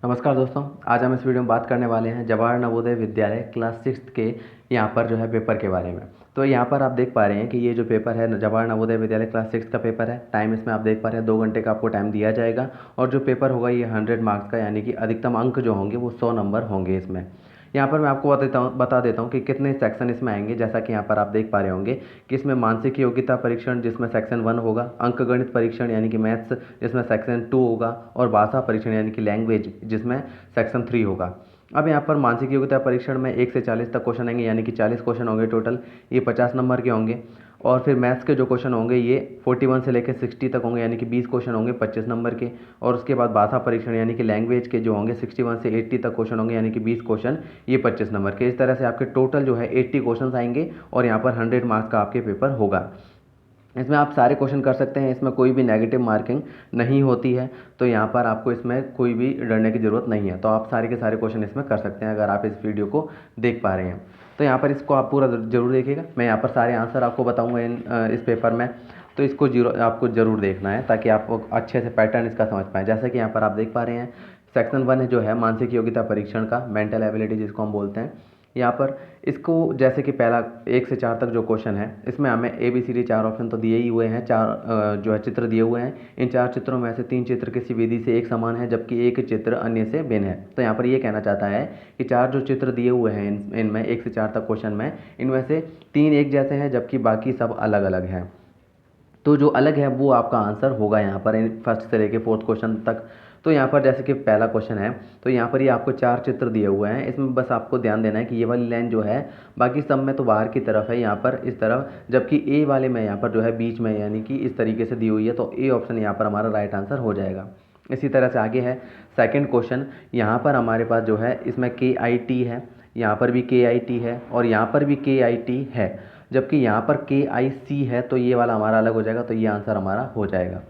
नमस्कार दोस्तों। आज हम इस वीडियो में बात करने वाले हैं जवाहर नवोदय विद्यालय क्लास 6 के यहाँ पर जो है पेपर के बारे में। तो यहाँ पर आप देख पा रहे हैं कि ये जो पेपर है जवाहर नवोदय विद्यालय क्लास 6 का पेपर है। टाइम इसमें आप देख पा रहे हैं 2 घंटे का आपको टाइम दिया जाएगा और जो पेपर होगा ये 100 मार्क्स का, यानी कि अधिकतम अंक जो होंगे वो 100 नंबर होंगे इसमें। यहाँ पर मैं आपको बता देता हूँ कि कितने सेक्शन इसमें आएंगे। जैसा कि यहाँ पर आप देख पा रहे होंगे कि इसमें मानसिक योग्यता परीक्षण जिसमें सेक्शन 1 होगा, अंकगणित परीक्षण यानी कि मैथ्स जिसमें सेक्शन 2 होगा, और भाषा परीक्षण यानी कि लैंग्वेज जिसमें सेक्शन 3 होगा। अब यहाँ पर मानसिक योग्यता परीक्षण में 1 से 40 तक क्वेश्चन आएंगे, यानी कि 40 क्वेश्चन होंगे टोटल। ये 50 नंबर के होंगे। और फिर मैथ्स के जो क्वेश्चन होंगे ये 41 से लेकर 60 तक होंगे, यानी कि 20 क्वेश्चन होंगे 25 नंबर के। और उसके बाद भाषा परीक्षण यानी कि लैंग्वेज के जो होंगे 61 से 80 तक क्वेश्चन होंगे, यानी कि 20 क्वेश्चन ये 25 नंबर के। इस तरह से आपके टोटल जो है 80 क्वेश्चन आएंगे और यहाँ पर 100 मार्क्स का आपके पेपर होगा। इसमें आप सारे क्वेश्चन कर सकते हैं, इसमें कोई भी नेगेटिव मार्किंग नहीं होती है। तो यहाँ पर आपको इसमें कोई भी डरने की ज़रूरत नहीं है। तो आप सारे के सारे क्वेश्चन इसमें कर सकते हैं अगर आप इस वीडियो को देख पा रहे हैं। तो यहाँ पर इसको आप पूरा ज़रूर देखिएगा। मैं यहाँ पर सारे आंसर आपको बताऊँगा इस पेपर में। तो इसको आपको ज़रूर देखना है ताकि आप अच्छे से पैटर्न इसका समझ पाएँ। जैसा कि यहाँ पर आप देख पा रहे हैं सेक्शन 1 जो है मानसिक योग्यता परीक्षण का, मेंटल एबिलिटी जिसको हम बोलते हैं। यहाँ पर इसको जैसे कि पहला 1 से 4 तक जो क्वेश्चन है इसमें हमें ABCD 4 ऑप्शन तो दिए ही हुए हैं, 4 जो है चित्र दिए हुए हैं। इन 4 चित्रों में से 3 चित्र किसी विधि से एक समान है जबकि एक चित्र अन्य से भिन्न है। तो यहाँ पर ये कहना चाहता है कि 4 जो चित्र दिए हुए हैं इनमें 1 से 4 तक क्वेश्चन में इनमें से 3 एक जैसे हैं जबकि बाकी सब अलग अलग हैं। तो जो अलग है वो आपका आंसर होगा यहाँ पर फर्स्ट से लेके 4th क्वेश्चन तक। तो यहाँ पर जैसे कि पहला क्वेश्चन है तो यहाँ पर ये आपको 4 चित्र दिए हुए हैं। इसमें बस आपको ध्यान देना है कि ये वाली लाइन जो है बाकी सब में तो बाहर की तरफ है, यहाँ पर इस तरफ, जबकि ए वाले में यहाँ पर जो है बीच में, यानी कि इस तरीके से दी हुई है। तो ए ऑप्शन यहाँ पर हमारा राइट आंसर हो जाएगा। इसी तरह से आगे है सेकेंड क्वेश्चन। यहाँ पर हमारे पास जो है इसमें KIT है, यहाँ पर भी KIT है और यहाँ पर भी KIT है, जबकि यहाँ पर KIC है। तो ये वाला हमारा अलग हो जाएगा, तो ये आंसर हमारा हो जाएगा।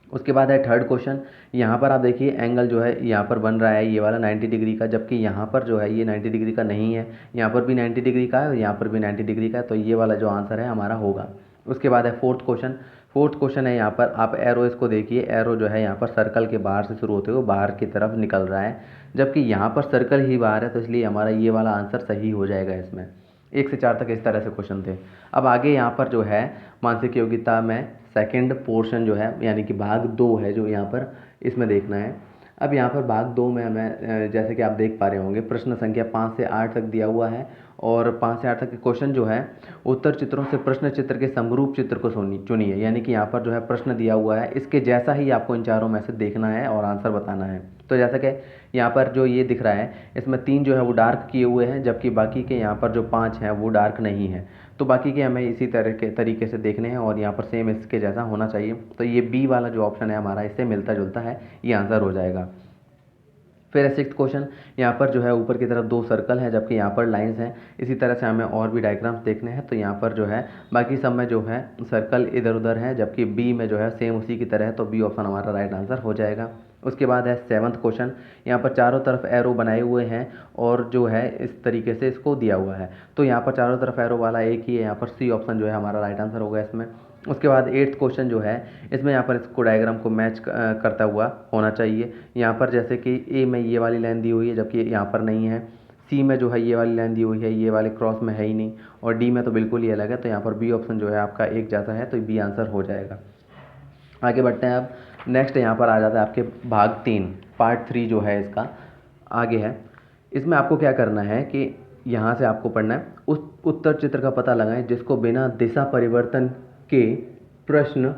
उसके बाद है थर्ड क्वेश्चन। यहाँ पर आप देखिए एंगल जो है यहाँ पर बन रहा है ये वाला 90 डिग्री का, जबकि यहाँ पर जो है ये 90 डिग्री का नहीं है। यहाँ पर भी 90 डिग्री का है और यहाँ पर भी 90 डिग्री का है। तो ये वाला जो आंसर है हमारा होगा। उसके बाद है फोर्थ क्वेश्चन। फोर्थ क्वेश्चन है यहाँ पर आप एरो इसको देखिए, एरो जो है यहाँ पर सर्कल के बाहर से शुरू होते हुए बाहर की तरफ निकल रहा है, जबकि यहाँ पर सर्कल ही बाहर है। तो इसलिए हमारा ये वाला आंसर सही हो जाएगा। इसमें 1 से 4 तक इस तरह से क्वेश्चन थे। अब आगे यहाँ पर जो है मानसिक योग्यता में सेकंड पोर्शन जो है यानी कि भाग 2 है जो यहाँ पर इसमें देखना है। अब यहाँ पर भाग 2 में हमें जैसे कि आप देख पा रहे होंगे प्रश्न संख्या 5 से 8 तक दिया हुआ है और 5 से 8 तक के क्वेश्चन जो है उत्तर चित्रों से प्रश्न चित्र के समरूप चित्र को चुनिए। यानी कि यहाँ पर जो है प्रश्न दिया हुआ है इसके जैसा ही आपको इन चारों में से देखना है और आंसर बताना है। तो जैसा कि यहाँ पर जो ये दिख रहा है इसमें 3 जो है वो डार्क किए हुए हैं, जबकि बाकी के यहाँ पर जो 5 हैं वो डार्क नहीं है। तो बाकी के हमें इसी तरह के तरीके से देखने हैं और यहाँ पर सेम इसके जैसा होना चाहिए। तो ये बी वाला जो ऑप्शन है हमारा इससे मिलता जुलता है, ये आंसर हो जाएगा। फिर है सिक्स्थ क्वेश्चन। यहाँ पर जो है ऊपर की तरफ 2 सर्कल हैं जबकि यहाँ पर लाइंस हैं। इसी तरह से हमें और भी डायग्राम्स देखने हैं। तो यहाँ पर जो है बाकी सब में जो है सर्कल इधर उधर है, जबकि बी में जो है सेम उसी की तरह है। तो बी ऑप्शन हमारा राइट आंसर हो जाएगा। उसके बाद है 7th क्वेश्चन। यहाँ पर चारों तरफ एरो बनाए हुए हैं और जो है इस तरीके से इसको दिया हुआ है। तो यहाँ पर चारों तरफ एरो वाला एक ही है, यहाँ पर सी ऑप्शन जो है हमारा राइट आंसर होगा इसमें। उसके बाद 8th क्वेश्चन जो है इसमें यहाँ पर इसको डायग्राम को मैच करता हुआ होना चाहिए। यहाँ पर जैसे कि ए में ये वाली लाइन दी हुई है जबकि यहाँ पर नहीं है, सी में जो है ये वाली लाइन दी हुई है, ये वाले क्रॉस में है ही नहीं, और डी में तो बिल्कुल ही अलग है। तो यहाँ पर बी ऑप्शन जो है आपका एक जैसा है, तो बी आंसर हो जाएगा। आगे बढ़ते हैं। अब नेक्स्ट यहाँ पर आ जाता है आपके भाग 3 पार्ट 3 जो है इसका आगे है। इसमें आपको क्या करना है कि यहाँ से आपको पढ़ना है उस उत्तर चित्र का पता लगाएं जिसको बिना दिशा परिवर्तन के प्रश्न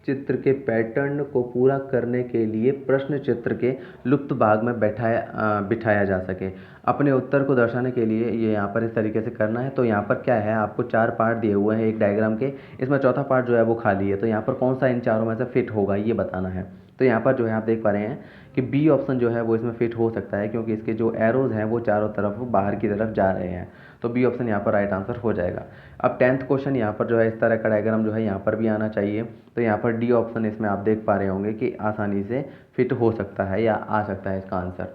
चित्र के पैटर्न को पूरा करने के लिए प्रश्न चित्र के लुप्त भाग में बिठाया जा सके। अपने उत्तर को दर्शाने के लिए ये यहाँ पर इस तरीके से करना है। तो यहाँ पर क्या है, आपको 4 पार्ट दिए हुए हैं एक डायग्राम के, इसमें चौथा पार्ट जो है वो खाली है। तो यहाँ पर कौन सा इन चारों में से फिट होगा ये बताना है। तो यहाँ पर जो है आप देख पा रहे हैं कि बी ऑप्शन जो है वो इसमें फिट हो सकता है क्योंकि इसके जो एरोज़ हैं वो चारों तरफ बाहर की तरफ जा रहे हैं। तो बी ऑप्शन यहाँ पर राइट आंसर हो जाएगा। अब 10th क्वेश्चन यहाँ पर जो है इस तरह का डायग्राम जो है यहाँ पर भी आना चाहिए। तो यहाँ पर डी ऑप्शन इसमें आप देख पा रहे होंगे कि आसानी से फिट हो सकता है या आ सकता है इसका आंसर।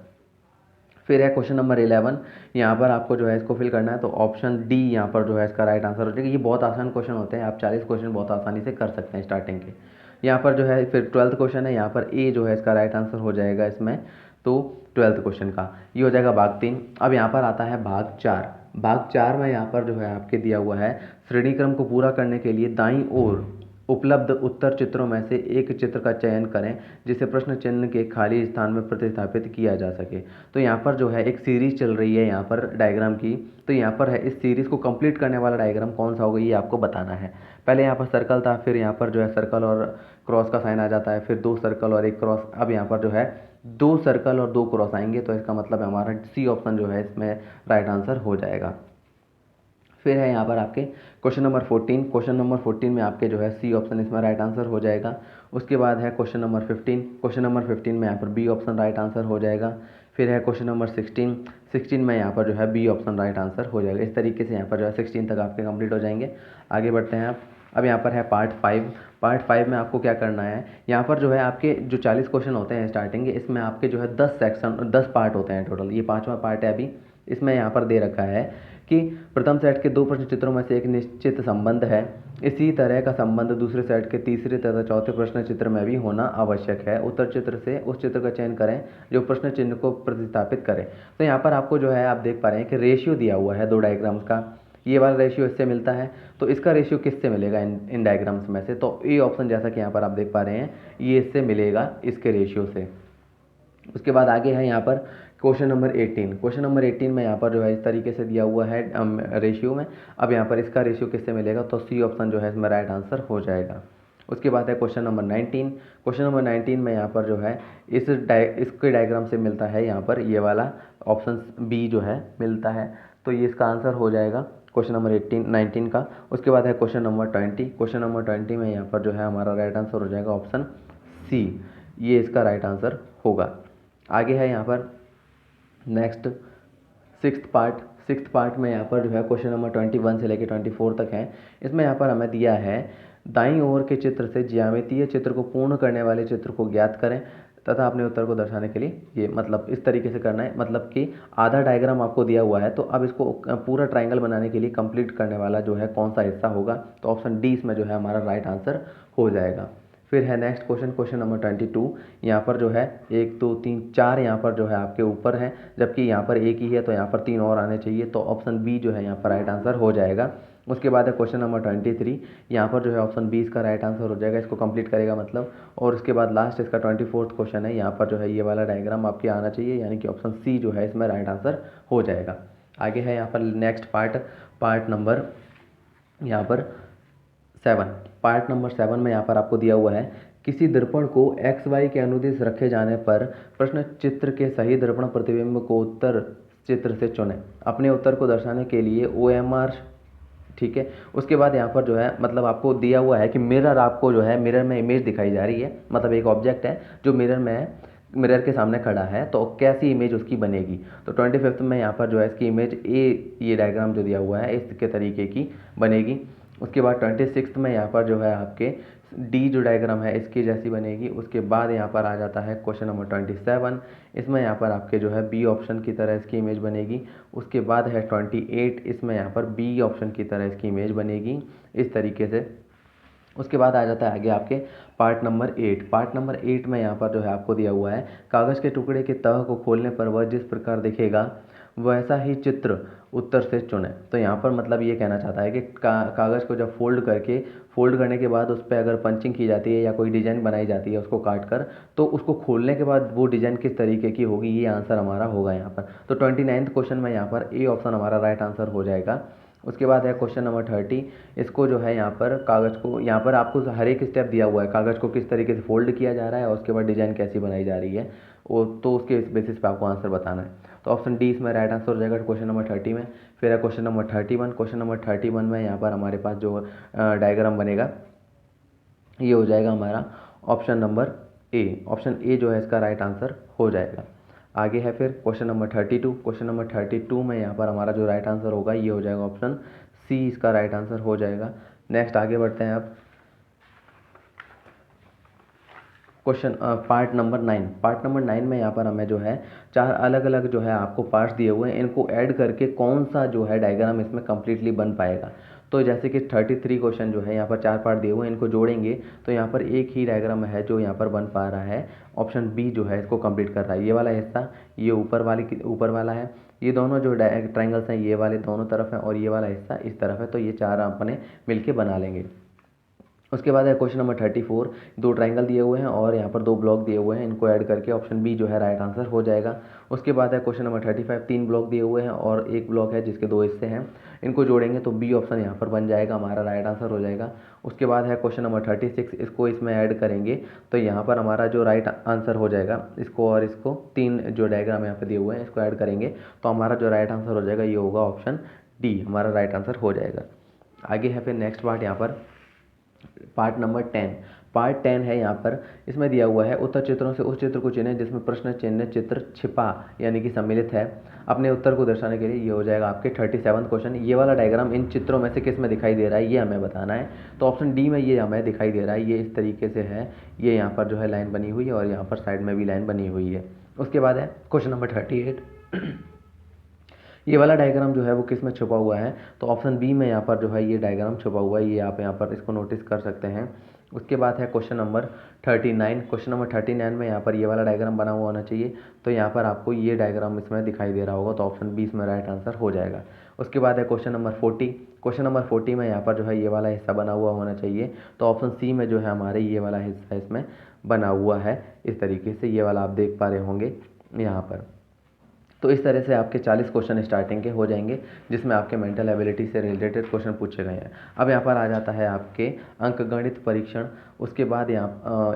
फिर है क्वेश्चन नंबर 11। यहाँ पर आपको जो है इसको फिल करना है। तो ऑप्शन डी यहाँ पर जो है इसका राइट आंसर हो जाएगा। ये बहुत आसान क्वेश्चन होते हैं, आप 40 क्वेश्चन बहुत आसानी से कर सकते हैं स्टार्टिंग के। यहाँ पर जो है फिर 12th क्वेश्चन है, यहाँ पर ए जो है इसका राइट आंसर हो जाएगा इसमें। तो 12th क्वेश्चन का ये हो जाएगा भाग 3। अब यहाँ पर आता है भाग 4। भाग 4 में यहाँ पर जो है आपके दिया हुआ है, श्रेणी क्रम को पूरा करने के लिए दाईं ओर उपलब्ध उत्तर चित्रों में से एक चित्र का चयन करें जिसे प्रश्न चिन्ह के खाली स्थान में प्रतिस्थापित किया जा सके। तो यहाँ पर जो है एक सीरीज चल रही है यहाँ पर डायग्राम की, तो यहाँ पर है इस सीरीज़ को कंप्लीट करने वाला डायग्राम कौन सा होगा ये आपको बताना है। पहले यहाँ पर सर्कल था, फिर यहाँ पर जो है सर्कल और क्रॉस का साइन आ जाता है, फिर 2 सर्कल और 1 क्रॉस। अब यहाँ पर जो है 2 सर्कल और 2 क्रॉस आएंगे, तो इसका मतलब हमारा सी ऑप्शन जो है इसमें राइट आंसर हो जाएगा। फिर है यहाँ पर आपके क्वेश्चन नंबर 14। क्वेश्चन नंबर 14 में आपके जो है सी ऑप्शन इसमें राइट आंसर हो जाएगा। उसके बाद है क्वेश्चन नंबर 15। क्वेश्चन नंबर 15 में यहाँ पर बी ऑप्शन राइट आंसर हो जाएगा। फिर है क्वेश्चन नंबर 16 में यहाँ पर जो है बी ऑप्शन राइट आंसर हो जाएगा। इस तरीके से यहाँ पर जो है 16 तक आपके कंप्लीट हो जाएंगे। आगे बढ़ते हैं आप। अब यहाँ पर है पार्ट 5। पार्ट 5 में आपको क्या करना है, यहाँ पर जो है आपके जो 40 क्वेश्चन होते हैं स्टार्टिंग के, इसमें आपके जो है 10 सेक्शन 10 पार्ट होते हैं टोटल। ये 5वां पार्ट है अभी। इसमें यहाँ पर दे रखा है कि प्रथम सेट के 2 प्रश्न चित्रों में से एक निश्चित संबंध है, इसी तरह का संबंध दूसरे सेट के तीसरे तथा चौथे प्रश्न चित्र में भी होना आवश्यक है। उत्तर चित्र से उस चित्र का चयन करें जो प्रश्न चिन्ह को प्रतिस्थापित करे। तो यहाँ पर आपको जो है आप देख पा रहे हैं कि रेशियो दिया हुआ है 2 डायग्राम्स का। ये वाला रेशियो इससे मिलता है, तो इसका रेशियो किससे मिलेगा इन डायग्राम्स में से, तो ए ऑप्शन जैसा कि यहाँ पर आप देख पा रहे हैं ये इससे मिलेगा, इसके रेशियो से। उसके बाद आगे है यहाँ पर क्वेश्चन नंबर 18। क्वेश्चन नंबर 18 में यहाँ पर जो है इस तरीके से दिया हुआ है रेशियो में। अब यहाँ पर इसका रेशियो किससे मिलेगा, तो सी ऑप्शन जो है इसमें राइट आंसर हो जाएगा। उसके बाद है क्वेश्चन नंबर 19। क्वेश्चन नंबर 19 में यहाँ पर जो है इसके डायग्राम से मिलता है यहाँ पर ये वाला ऑप्शन बी जो है मिलता है, तो ये इसका आंसर हो जाएगा क्वेश्चन नंबर 19 का। उसके बाद है क्वेश्चन नंबर 20। क्वेश्चन नंबर 20 में यहाँ पर जो है हमारा राइट आंसर हो जाएगा ऑप्शन सी, ये इसका राइट आंसर होगा। आगे है यहाँ पर नेक्स्ट 6th पार्ट में यहाँ पर जो है क्वेश्चन नंबर 21 से लेकर 24 तक है। इसमें यहाँ पर हमें दिया है दाईं ओर के चित्र से ज्यामितीय चित्र को पूर्ण करने वाले चित्र को ज्ञात करें तथा अपने उत्तर को दर्शाने के लिए ये मतलब इस तरीके से करना है। मतलब कि आधा डायग्राम आपको दिया हुआ है, तो अब इसको पूरा ट्राइंगल बनाने के लिए कंप्लीट करने वाला जो है कौन सा हिस्सा होगा, तो ऑप्शन डी इसमें जो है हमारा राइट आंसर हो जाएगा। फिर है नेक्स्ट क्वेश्चन नंबर 22। यहाँ पर जो है 1 2 3 4 यहाँ पर जो है आपके ऊपर है, जबकि यहाँ पर एक ही है, तो यहाँ पर 3 और आने चाहिए, तो ऑप्शन बी जो है यहाँ पर राइट आंसर हो जाएगा। उसके बाद है क्वेश्चन नंबर 23। यहाँ पर जो है ऑप्शन बी इसका राइट आंसर हो जाएगा, इसको कंप्लीट करेगा मतलब। और उसके बाद लास्ट इसका 24th क्वेश्चन है, यहाँ पर जो है ये वाला डायग्राम आपके आना चाहिए, यानी कि ऑप्शन सी जो है इसमें राइट आंसर हो जाएगा। आगे है यहाँ पर नेक्स्ट पार्ट नंबर यहाँ पर 7। पार्ट नंबर 7 में यहाँ पर आपको दिया हुआ है किसी दर्पण को XY के अनुदिश रखे जाने पर प्रश्न चित्र के सही दर्पण प्रतिबिंब को उत्तर चित्र से चुनें। अपने उत्तर को दर्शाने के लिए OMR, ठीक है। उसके बाद यहाँ पर जो है मतलब आपको दिया हुआ है कि मिरर, आपको जो है मिरर में इमेज दिखाई जा रही है, मतलब एक ऑब्जेक्ट है जो मिरर के सामने खड़ा है, तो कैसी इमेज उसकी बनेगी। तो 25th में यहाँ पर जो है इसकी इमेज ये डायग्राम जो दिया हुआ है इसके तरीके की बनेगी। उसके बाद 26th में यहाँ पर जो है आपके डी जो डायग्राम है इसकी जैसी बनेगी। उसके बाद यहाँ पर आ जाता है क्वेश्चन नंबर 27। इसमें यहाँ पर आपके जो है बी ऑप्शन की तरह इसकी इमेज बनेगी। उसके बाद है 28, इसमें यहाँ पर बी ऑप्शन की तरह इसकी इमेज बनेगी इस तरीके से। उसके बाद आ जाता है आगे आपके पार्ट नंबर 8। पार्ट नंबर 8 में यहाँ पर जो है आपको दिया हुआ है कागज़ के टुकड़े के तह को खोलने पर वह जिस प्रकार दिखेगा वैसा ही चित्र उत्तर से चुनें। तो यहाँ पर मतलब ये कहना चाहता है कि कागज़ को जब फोल्ड करने के बाद उस पर अगर पंचिंग की जाती है या कोई डिज़ाइन बनाई जाती है उसको काट कर, तो उसको खोलने के बाद वो डिज़ाइन किस तरीके की होगी, ये आंसर हमारा होगा यहाँ पर। तो 29th क्वेश्चन में यहाँ पर ए ऑप्शन हमारा राइट आंसर हो जाएगा। उसके बाद है क्वेश्चन नंबर 30। इसको जो है यहाँ पर कागज़ को, यहाँ पर आपको हर एक स्टेप दिया हुआ है, कागज़ को किस तरीके से फोल्ड किया जा रहा है और उसके बाद डिज़ाइन कैसी बनाई जा रही है, वो तो उसके बेसिस पे आपको आंसर बताना है। तो ऑप्शन डी इसमें राइट आंसर हो जाएगा क्वेश्चन नंबर 30 में। फिर है क्वेश्चन नंबर 31। क्वेश्चन नंबर 31 में यहाँ पर हमारे पास जो डायग्राम बनेगा ये हो जाएगा हमारा option number A. Option A जो है इसका राइट आंसर हो जाएगा। आगे है फिर क्वेश्चन नंबर 32। क्वेश्चन नंबर 32 में यहाँ पर हमारा जो राइट आंसर होगा ये हो जाएगा ऑप्शन सी, इसका राइट आंसर हो जाएगा। नेक्स्ट आगे बढ़ते हैं अब question part number 9। Part number 9 में यहाँ पर हमें जो है 4 अलग अलग जो है आपको पार्ट्स दिए हुए हैं, इनको ऐड करके कौन सा जो है डायग्राम इसमें कम्प्लीटली बन पाएगा। तो जैसे कि 33 क्वेश्चन जो है यहाँ पर 4 पार्ट दिए हुए हैं, इनको जोड़ेंगे तो यहाँ पर एक ही डायग्राम है जो यहाँ पर बन पा रहा है। ऑप्शन बी जो है इसको कंप्लीट कर रहा है। ये वाला हिस्सा ये ऊपर वाला है, ये दोनों जो ट्राइंगल्स हैं ये वाले दोनों तरफ हैं और ये वाला हिस्सा इस तरफ है, तो ये चार अपने मिलके बना लेंगे। उसके बाद है क्वेश्चन नंबर 34, दो ट्राइंगल दिए हुए हैं और यहाँ पर दो ब्लॉक दिए हुए हैं, इनको ऐड करके ऑप्शन बी जो है राइट आंसर हो जाएगा। उसके बाद है क्वेश्चन नंबर 35, तीन ब्लॉक दिए हुए हैं और एक ब्लॉक है जिसके दो हिस्से हैं, इनको जोड़ेंगे तो बी ऑप्शन यहाँ पर बन जाएगा, हमारा राइट आंसर हो जाएगा। उसके बाद है क्वेश्चन नंबर 36, इसको इसमें ऐड करेंगे तो यहाँ पर हमारा जो राइट आंसर हो जाएगा, इसको और इसको तीन जो डायग्राम यहाँ पर दिए हुए हैं इसको ऐड करेंगे तो हमारा जो राइट आंसर हो जाएगा ये होगा ऑप्शन डी, हमारा राइट आंसर हो जाएगा। आगे है फिर नेक्स्ट पार्ट, यहाँ पर पार्ट नंबर 10। पार्ट 10 है यहाँ पर, इसमें दिया हुआ है उत्तर चित्रों से उस चित्र को चुनें जिसमें प्रश्न चिन्ह चित्र छिपा यानी कि सम्मिलित है। अपने उत्तर को दर्शाने के लिए ये हो जाएगा आपके 37 क्वेश्चन। ये वाला डायग्राम इन चित्रों में से किस में दिखाई दे रहा है ये हमें बताना है, तो ऑप्शन डी में ये हमें दिखाई दे रहा है। ये इस तरीके से है, ये यहाँ पर जो है लाइन बनी हुई है और यहाँ पर साइड में भी लाइन बनी हुई है। उसके बाद है क्वेश्चन नंबर 38, ये वाला डायग्राम जो है वो किस में छुपा हुआ है, तो ऑप्शन बी में यहाँ पर जो है ये डायग्राम छुपा हुआ है, ये आप यहाँ पर इसको नोटिस कर सकते हैं। उसके बाद है क्वेश्चन नंबर 39, क्वेश्चन नंबर 39 में यहाँ पर ये वाला डायग्राम बना हुआ होना चाहिए, तो यहाँ पर आपको ये डायग्राम इसमें दिखाई दे रहा होगा, तो ऑप्शन बी इसमें राइट आंसर हो जाएगा। उसके बाद है क्वेश्चन नंबर 40, क्वेश्चन नंबर 40 में यहाँ पर जो है ये वाला हिस्सा बना हुआ होना चाहिए, तो ऑप्शन सी में जो है हमारे ये वाला हिस्सा इसमें बना हुआ है इस तरीके से, ये वाला आप देख पा रहे होंगे यहाँ पर। तो इस तरह से आपके 40 क्वेश्चन स्टार्टिंग के हो जाएंगे जिसमें आपके मेंटल एबिलिटी से रिलेटेड क्वेश्चन पूछे गए हैं। अब यहाँ पर आ जाता है आपके अंकगणित परीक्षण। उसके बाद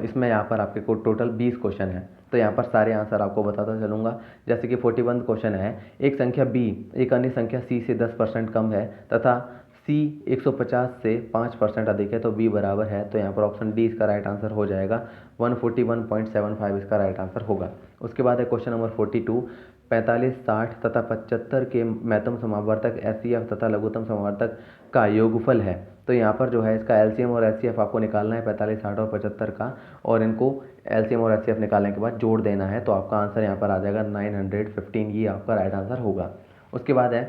इसमें यहाँ पर आपके को टोटल 20 क्वेश्चन हैं, तो यहाँ पर सारे आंसर आपको बताता चलूँगा। जैसे कि 41 क्वेश्चन है, एक संख्या बी एक अन्य संख्या सी से 10% कम है तथा सी 150 से 5% अधिक है तो बी बराबर है, तो यहाँ पर ऑप्शन डी इसका राइट आंसर हो जाएगा। 141.75 इसका राइट आंसर होगा। उसके बाद है क्वेश्चन नंबर 42, 45, 60 तथा 75 के महत्तम समावर्तक एचसीएफ तथा लघुत्तम समावर्तक का योगफल है, तो यहाँ पर जो है इसका एलसीएम और एचसीएफ आपको निकालना है 45, 60 और 75 का, और इनको एलसीएम और एचसीएफ निकालने के बाद जोड़ देना है, तो आपका आंसर यहाँ पर आ जाएगा 915, ये आपका राइट आंसर होगा। उसके बाद है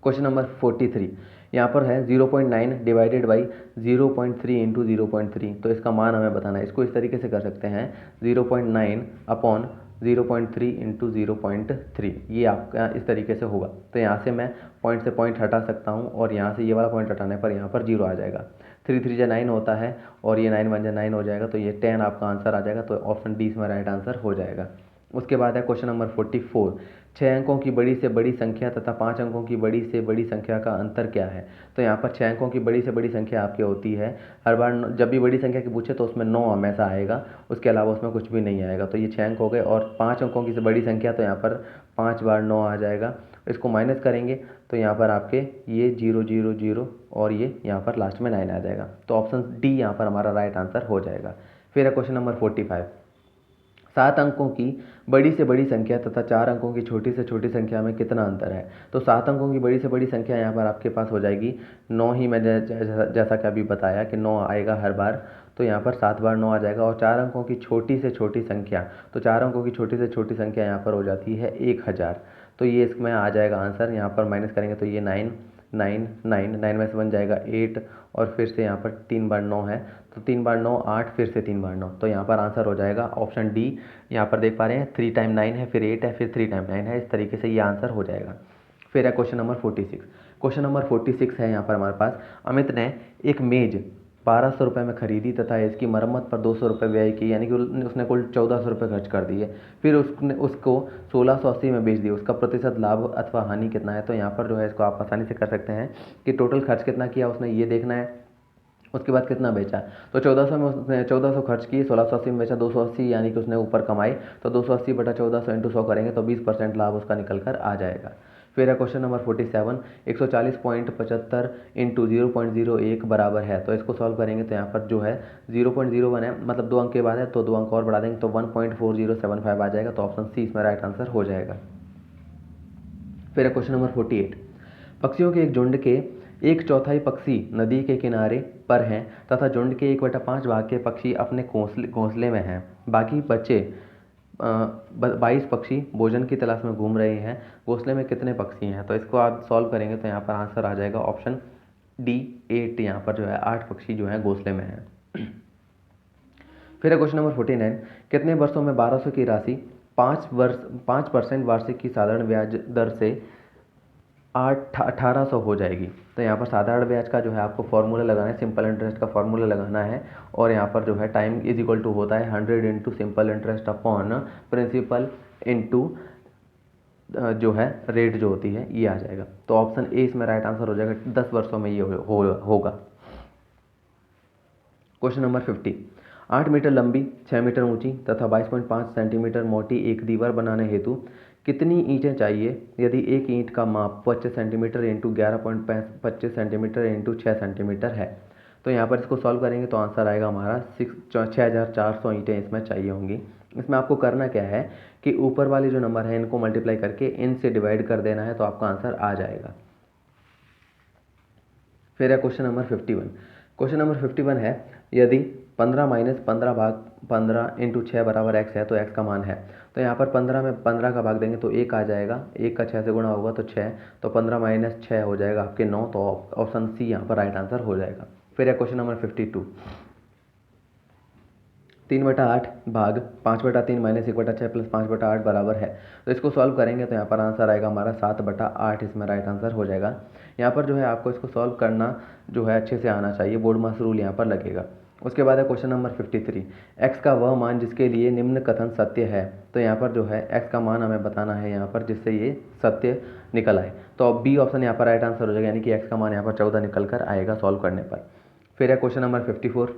क्वेश्चन नंबर 43, यहाँ पर है 0.9 डिवाइडेड बाई 0.3 इंटू 0.3, तो इसका मान हमें बताना है। इसको इस तरीके से कर सकते हैं 0.9 अपॉन 0.3 इंटू 0.3, ये आपका इस तरीके से होगा। तो यहाँ से मैं पॉइंट से पॉइंट हटा सकता हूँ और यहाँ से ये वाला पॉइंट हटाने पर यहाँ पर 0 आ जाएगा। 3 3 जा 9 होता है और ये 9 1 जा 9 हो जाएगा, तो ये 10 आपका आंसर आ जाएगा, तो ऑप्शन डी इसमें राइट आंसर हो जाएगा। उसके बाद है क्वेश्चन नंबर 44, 6 अंकों की बड़ी से बड़ी संख्या तथा 5 अंकों की बड़ी से बड़ी संख्या का अंतर क्या है, तो यहाँ पर 6 अंकों की बड़ी से बड़ी संख्या आपकी होती है, हर बार जब भी बड़ी संख्या की पूछे तो उसमें 9 हमेशा आएगा, उसके अलावा उसमें कुछ भी नहीं आएगा, तो ये 6 अंक हो गए। और 5 अंकों की से बड़ी संख्या, तो यहाँ पर 5 बार 9 आ जाएगा, इसको माइनस करेंगे तो यहाँ पर आपके ये 0 0 0 और ये यहाँ पर लास्ट में 9 आ जाएगा, तो ऑप्शन डी यहाँ पर हमारा राइट आंसर हो जाएगा। फिर है क्वेश्चन नंबर 45, 7 अंकों की बड़ी से बड़ी संख्या तथा 4 अंकों की छोटी से छोटी संख्या में कितना अंतर है, तो 7 अंकों की बड़ी से बड़ी संख्या यहाँ पर आपके पास हो जाएगी 9 ही, मैंने जैसा कि अभी बताया कि 9 आएगा हर बार, तो यहाँ पर 7 बार 9 आ जाएगा। और 4 अंकों की छोटी से छोटी संख्या, तो 4 अंकों की छोटी से छोटी संख्या यहाँ पर हो जाती है 1000, तो ये इसमें आ जाएगा आंसर। यहाँ पर माइनस करेंगे तो ये 9 9 9 9 में से बन जाएगा 8 और फिर से यहाँ पर 3 बार 9 है, तो 3 बार 9 8, फिर से 3 बार 9, तो यहाँ पर आंसर हो जाएगा ऑप्शन डी। यहाँ पर देख पा रहे हैं 3 टाइम 9 है, फिर 8 है, फिर 3 टाइम 9 है, इस तरीके से ये आंसर हो जाएगा। फिर है क्वेश्चन नंबर 46, क्वेश्चन नंबर 46 है यहाँ पर हमारे पास, अमित ने एक मेज 1200 रुपये में खरीदी तथा इसकी मरम्मत पर 200 रुपये व्यय की, यानी कि उसने कुल 1400 रुपये खर्च कर दिए, फिर उसको 1680 में बेच दिया, उसका प्रतिशत लाभ अथवा हानि कितना है, तो यहाँ पर जो है इसको आप आसानी से कर सकते हैं कि टोटल खर्च कितना किया उसने ये देखना है, उसके बाद कितना बेचा, तो 1400 में उसने 1400 खर्च किए, 1680 में बेचा 280, यानी कि उसने ऊपर कमाई, तो 280 बटा 1400 इंटू 100 करेंगे तो 20% लाभ उसका निकल कर आ जाएगा। फिर है क्वेश्चन नंबर 47, 140.75 इंटू 0.01 बराबर है, तो इसको सॉल्व करेंगे तो यहाँ पर जो है 0.01 है, मतलब 2 अंक के बाद है तो 2 अंक और बढ़ा देंगे तो 1.4075 आ जाएगा, तो ऑप्शन सी इसमें राइट आंसर हो जाएगा। फिर है क्वेश्चन नंबर 48, पक्षियों के एक झुंड के 1/4 पक्षी नदी के किनारे पर हैं तथा झुंड के 1/5 भाग के पक्षी अपने घोंसले में हैं, बाकी बचे 22 पक्षी भोजन की तलाश में घूम रहे हैं, घोंसले में कितने पक्षी हैं, तो इसको आप सॉल्व करेंगे तो यहाँ पर आंसर आ जाएगा ऑप्शन डी 8 यहाँ पर जो है 8 पक्षी जो है घोंसले में है। फिर है क्वेश्चन नंबर 49, कितने वर्षों में 1200 की राशि 5% वार्षिक की साधारण ब्याज दर से 1800 हो जाएगी। तो यहाँ पर साधारण ब्याज का जो है आपको फॉर्मूला लगाना है, सिंपल इंटरेस्ट का फॉर्मूला लगाना है, और यहाँ पर जो है टाइम इज इक्वल टू होता है 100 into simple interest upon principal into जो है रेट जो होती है, ये आ जाएगा। तो ऑप्शन ए इसमें राइट आंसर हो जाएगा, 10 वर्षों में ये होगा। क्वेश्चन नंबर 50, 8 मीटर लंबी, 6 मीटर ऊंची तथा 22.5 सेंटीमीटर मोटी एक दीवार बनाने हेतु कितनी ईंटें चाहिए यदि एक ईंट का माप 25 centimetre into 11.25 centimetre into 6 centimetre है। तो यहाँ पर इसको सॉल्व करेंगे तो आंसर आएगा हमारा 6400 ईंटें इसमें चाहिए होंगी। इसमें आपको करना क्या है कि ऊपर वाले जो नंबर है इनको मल्टीप्लाई करके इन से डिवाइड कर देना है, तो आपका आंसर आ जाएगा। फिर है क्वेश्चन नंबर 51। क्वेश्चन नंबर 51 है, यदि 15 माइनस 15 भाग 15 इंटू 6 बराबर एक्स है तो एक्स का मान है। तो यहाँ पर 15 में 15 का भाग देंगे तो 1 आ जाएगा, 1 का 6 से गुणा होगा तो 6, तो 15 माइनस 6 हो जाएगा आपके 9, तो ऑप्शन सी यहाँ पर राइट आंसर हो जाएगा। फिर है क्वेश्चन नंबर 52, 3/8 भाग 5/3 माइनस 1/6 प्लस 5/8 बराबर है। तो इसको सॉल्व करेंगे तो यहाँ पर आंसर आएगा हमारा 7/8, इसमें राइट आंसर हो जाएगा। यहाँ पर जो है आपको इसको सॉल्व करना जो है अच्छे से आना चाहिए, बोर्ड मास रूल यहाँ पर लगेगा। उसके बाद है क्वेश्चन नंबर 53, एक्स का वह मान जिसके लिए निम्न कथन सत्य है। तो यहाँ पर जो है एक्स का मान हमें बताना है यहाँ पर जिससे ये सत्य निकल आए। तो बी ऑप्शन यहाँ पर राइट आंसर हो जाएगा, यानी कि एक्स का मान यहाँ पर 14 निकल कर आएगा सॉल्व करने पर। फिर है क्वेश्चन नंबर 54,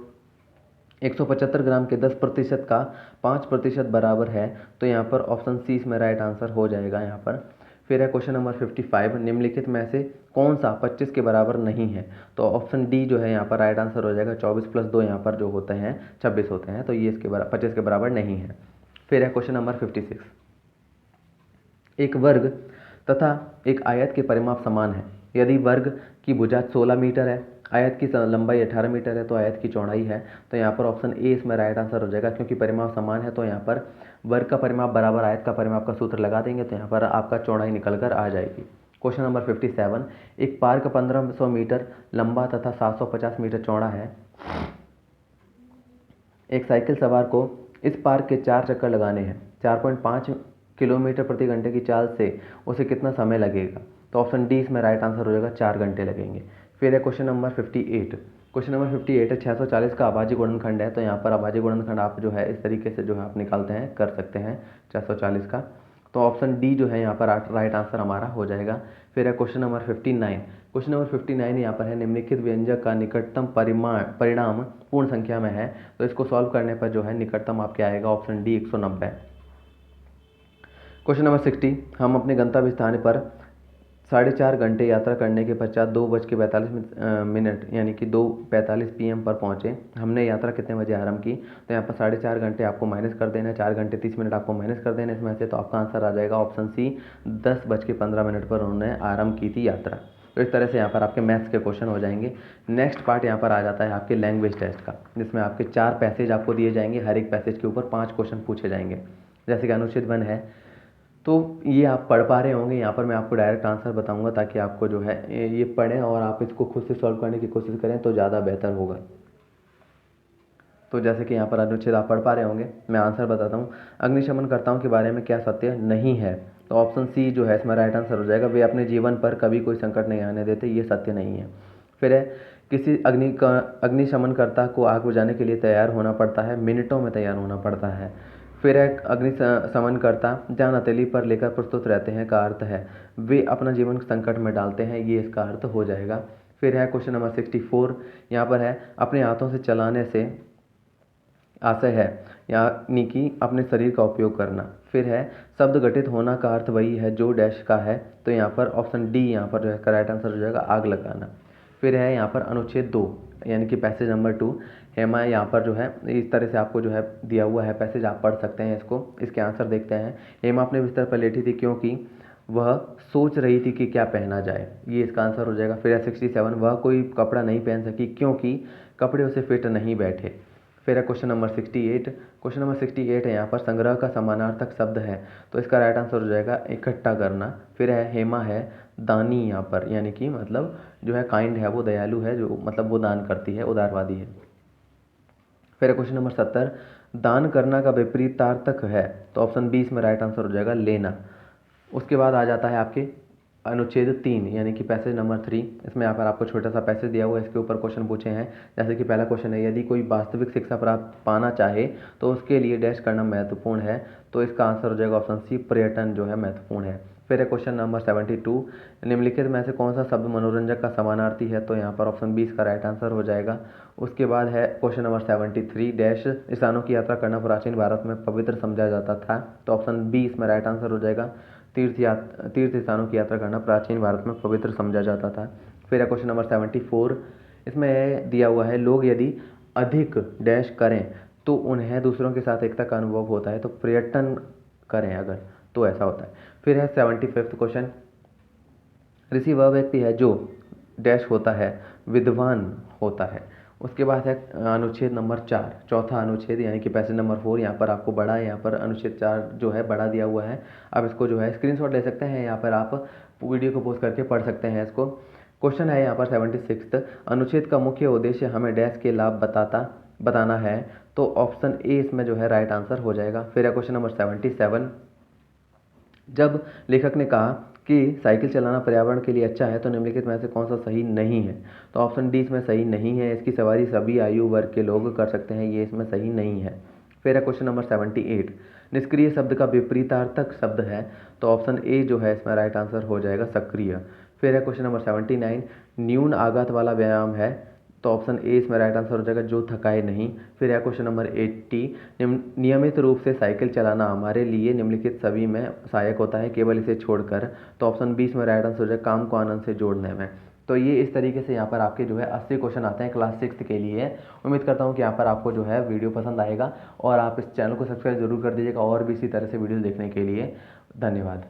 175 ग्राम के 10% का 5% बराबर है। तो यहाँ पर ऑप्शन सी इसमें राइट आंसर हो जाएगा यहाँ पर। फिर है क्वेश्चन नंबर 55, निम्नलिखित में से कौन सा 25 के बराबर नहीं है। तो ऑप्शन डी जो है यहाँ पर राइट आंसर हो जाएगा, 24 प्लस 2 यहाँ पर जो होते हैं 26 होते हैं, तो ये इसके 25 के बराबर नहीं है। फिर है क्वेश्चन नंबर 56, एक वर्ग तथा एक आयत के परिमाप समान है। यदि वर्ग की भुजा 16 मीटर है, आयत की लंबाई 18 मीटर है, तो आयत की चौड़ाई है। तो यहाँ पर ऑप्शन ए इसमें राइट आंसर हो जाएगा, क्योंकि परिमाप समान है तो यहाँ पर वर्ग का परिमाप बराबर आयत का परिमाप का सूत्र लगा देंगे तो यहाँ पर आपका चौड़ाई निकल कर आ जाएगी। क्वेश्चन नंबर 57, एक पार्क 1500 मीटर लंबा तथा 750 मीटर चौड़ा है। एक साइकिल सवार को इस पार्क के 4 चक्कर लगाने हैं। 4.5 किलोमीटर प्रति घंटे की चाल से उसे कितना समय लगेगा। तो ऑप्शन डी इसमें राइट आंसर हो जाएगा, 4 घंटे लगेंगे। फिर है क्वेश्चन नंबर 58, क्वेश्चन नंबर 58 है, 640 का अभाज्य गुणनखंड है। तो यहाँ पर अभाज्य गुणनखंड आप जो है इस तरीके से जो है आप निकालते हैं, कर सकते हैं 640 का। तो ऑप्शन डी जो है यहाँ पर राइट आंसर हमारा हो जाएगा। फिर है क्वेश्चन नंबर 59, क्वेश्चन नंबर 59 यहाँ पर है, निम्नलिखित व्यंजक का निकटतम परिणाम पूर्ण संख्या में है। तो इसको सॉल्व करने पर जो है निकटतम आपके आएगा ऑप्शन डी 190। क्वेश्चन नंबर 60, हम अपने गंतव्य स्थान पर 4.5 घंटे यात्रा करने के पश्चात 2:45 यानी कि 2:45 PM पर पहुँचे। हमने यात्रा कितने बजे आरंभ की। तो यहाँ पर 4.5 घंटे आपको माइनस कर देना है, 4 घंटे 30 मिनट आपको माइनस कर देना है इसमें से। तो आपका आंसर आ जाएगा ऑप्शन सी, 10:15 पर उन्होंने आरंभ की थी यात्रा। तो इस तरह से यहाँ पर आपके मैथ्स के क्वेश्चन हो जाएंगे। नेक्स्ट पार्ट यहाँ पर आ जाता है आपके लैंग्वेज टेस्ट का, जिसमें आपके 4 पैसेज आपको दिए जाएंगे, हर एक पैसेज के ऊपर 5 क्वेश्चन पूछे जाएंगे। जैसे कि अनुच्छेद 1 है, तो ये आप पढ़ पा रहे होंगे, यहाँ पर मैं आपको डायरेक्ट आंसर बताऊंगा ताकि आपको जो है ये पढ़ें और आप इसको खुद से सॉल्व करने की कोशिश करें तो ज़्यादा बेहतर होगा। तो जैसे कि यहाँ पर अनुच्छेद आप पढ़ पा रहे होंगे, मैं आंसर बताता हूँ। अग्निशमनकर्ताओं के बारे में क्या सत्य नहीं है। तो ऑप्शन सी जो है इसमें राइट आंसर हो जाएगा, वे अपने जीवन पर कभी कोई संकट नहीं आने देते, ये सत्य नहीं है। फिर है, किसी अग्निशमनकर्ता को आग बुझाने के लिए तैयार होना पड़ता है, मिनटों में तैयार होना पड़ता है। फिर एक अग्निशमनकर्ता जान हथेली पर लेकर प्रस्तुत रहते हैं का अर्थ है वे अपना जीवन संकट में डालते हैं, ये इसका अर्थ हो जाएगा। फिर है क्वेश्चन नंबर 64, यहाँ पर है, अपने हाथों से चलाने से आशय है, यानी कि अपने शरीर का उपयोग करना। फिर है, शब्द घटित होना का अर्थ वही है जो डैश का है। तो यहाँ पर ऑप्शन डी यहाँ पर जो है करेक्ट आंसर हो जाएगा, आग लगाना। फिर है यहाँ पर अनुच्छेद 2 यानी कि पैसेज नंबर 2, हेमा यहाँ पर जो है इस तरह से आपको जो है दिया हुआ है पैसेज, आप पढ़ सकते हैं इसको। इसके आंसर देखते हैं। हेमा अपने बिस्तर पर लेटी थी क्योंकि वह सोच रही थी कि क्या पहना जाए, ये इसका आंसर हो जाएगा। फिर है 67, वह कोई कपड़ा नहीं पहन सकी क्योंकि कपड़े उसे फिट नहीं बैठे। फिर है क्वेश्चन नंबर 68। क्वेश्चन नंबर 68 है यहाँ पर संग्रह का समानार्थक शब्द है, तो इसका राइट आंसर हो जाएगा इकट्ठा करना। फिर है हेमा है दानी, यहाँ पर यानी कि मतलब जो है काइंड है, वो दयालु है, जो मतलब वो दान करती है, उदारवादी है। फिर है क्वेश्चन नंबर 70, दान करना का विपरीतार्थक है, तो ऑप्शन बी इसमें राइट आंसर हो जाएगा लेना। उसके बाद आ जाता है आपके अनुच्छेद 3 यानी कि पैसेज नंबर 3। इसमें यहाँ पर आपको छोटा सा पैसेज दिया हुआ है, इसके ऊपर क्वेश्चन पूछे हैं। जैसे कि पहला क्वेश्चन है, यदि कोई वास्तविक शिक्षा प्राप्त पाना चाहे तो उसके लिए डैश करना महत्वपूर्ण है, तो इसका आंसर हो जाएगा ऑप्शन सी पर्यटन जो है महत्वपूर्ण है। फिर है क्वेश्चन नंबर 72, निम्नलिखित में से कौन सा शब्द मनोरंजक का समानार्थी है, तो यहाँ पर ऑप्शन बी इसका राइट आंसर हो जाएगा। उसके बाद है क्वेश्चन नंबर 73, डैश स्थानों की यात्रा करना प्राचीन भारत में पवित्र समझा जाता था, तो ऑप्शन बी इसमें राइट आंसर हो जाएगा। तीर्थ स्थानों की यात्रा करना प्राचीन भारत में पवित्र समझा जाता था। फिर है क्वेश्चन नंबर 74, इसमें दिया हुआ है लोग यदि अधिक डैश करें तो उन्हें दूसरों के साथ एकता का अनुभव होता है, तो पर्यटन करें अगर तो ऐसा होता है। फिर है 75 क्वेश्चन, ऋषि वह व्यक्ति है जो डैश होता है विद्वान होता है। उसके बाद है अनुच्छेद नंबर 4, चौथा अनुच्छेद यानी कि पैसेज नंबर 4। यहाँ पर आपको बड़ा है, यहाँ पर अनुच्छेद 4 जो है बड़ा दिया हुआ है। आप इसको जो है स्क्रीनशॉट ले सकते हैं, यहाँ पर आप वीडियो को पॉज करके पढ़ सकते हैं इसको। क्वेश्चन है यहाँ पर 76, अनुच्छेद का मुख्य उद्देश्य हमें डैश के लाभ बताना है, तो ऑप्शन ए इसमें जो है राइट आंसर हो जाएगा। फिर है क्वेश्चन नंबर 77, जब लेखक ने कहा कि साइकिल चलाना पर्यावरण के लिए अच्छा है, तो निम्नलिखित में से कौन सा सही नहीं है, तो ऑप्शन डी इसमें सही नहीं है। इसकी सवारी सभी आयु वर्ग के लोग कर सकते हैं, ये इसमें सही नहीं है। फिर है क्वेश्चन नंबर 78, निष्क्रिय शब्द का विपरीतार्थक शब्द है, तो ऑप्शन ए जो है इसमें राइट आंसर हो जाएगा सक्रिय। फिर है क्वेश्चन नंबर 79, न्यून आघात वाला व्यायाम है, तो ऑप्शन ए इसमें राइट आंसर हो जाएगा जो थकाए नहीं। फिर है क्वेश्चन नंबर 80, नियमित रूप से साइकिल चलाना हमारे लिए निम्नलिखित सभी में सहायक होता है केवल इसे छोड़कर, तो ऑप्शन बी इसमें राइट आंसर हो जाएगा काम को आनंद से जोड़ने में। तो ये इस तरीके से यहाँ पर आपके जो है 80 क्वेश्चन आते हैं क्लास 6 के लिए। उम्मीद करता हूँ कि यहाँ पर आपको जो है वीडियो पसंद आएगा और आप इस चैनल को सब्सक्राइब जरूर कर दीजिएगा और भी इसी तरह से वीडियो देखने के लिए। धन्यवाद।